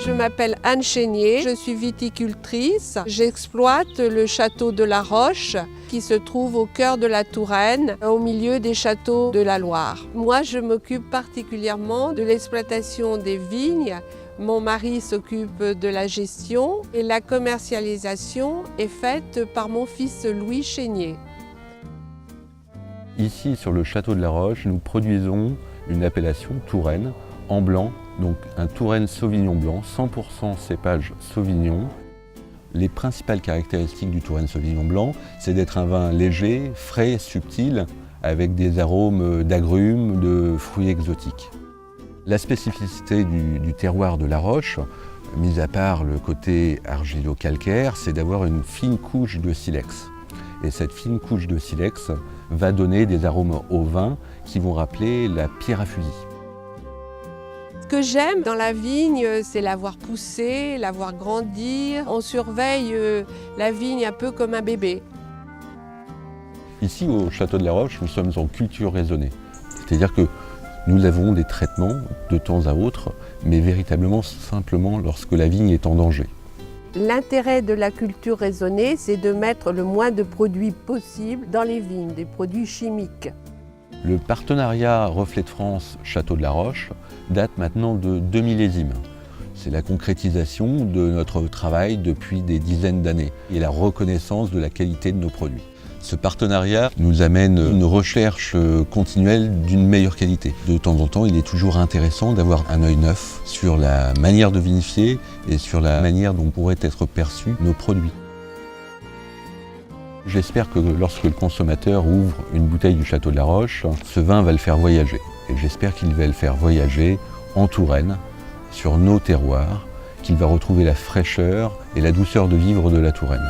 Je m'appelle Anne Chénier, je suis viticultrice. J'exploite le château de la Roche qui se trouve au cœur de la Touraine, au milieu des châteaux de la Loire. Moi, je m'occupe particulièrement de l'exploitation des vignes. Mon mari s'occupe de la gestion et la commercialisation est faite par mon fils Louis Chénier. Ici, sur le château de la Roche, nous produisons une appellation Touraine en blanc, donc un Touraine Sauvignon blanc, 100% cépage Sauvignon. Les principales caractéristiques du Touraine Sauvignon blanc, c'est d'être un vin léger, frais, subtil, avec des arômes d'agrumes, de fruits exotiques. La spécificité du terroir de la Roche, mis à part le côté argilo-calcaire, c'est d'avoir une fine couche de silex. Et cette fine couche de silex va donner des arômes au vin qui vont rappeler la pierre à fusil. Ce que j'aime dans la vigne, c'est la voir pousser, la voir grandir. On surveille la vigne un peu comme un bébé. Ici, au château de la Roche, nous sommes en culture raisonnée. C'est-à-dire que nous avons des traitements de temps à autre, mais véritablement simplement lorsque la vigne est en danger. L'intérêt de la culture raisonnée, c'est de mettre le moins de produits possible dans les vignes, des produits chimiques. Le partenariat Reflet de France Château de la Roche date maintenant de 2 millésimes. C'est la concrétisation de notre travail depuis des dizaines d'années et la reconnaissance de la qualité de nos produits. Ce partenariat nous amène une recherche continuelle d'une meilleure qualité. De temps en temps, il est toujours intéressant d'avoir un œil neuf sur la manière de vinifier et sur la manière dont pourraient être perçus nos produits. J'espère que lorsque le consommateur ouvre une bouteille du Château de la Roche, ce vin va le faire voyager. Et j'espère qu'il va le faire voyager en Touraine, sur nos terroirs, qu'il va retrouver la fraîcheur et la douceur de vivre de la Touraine.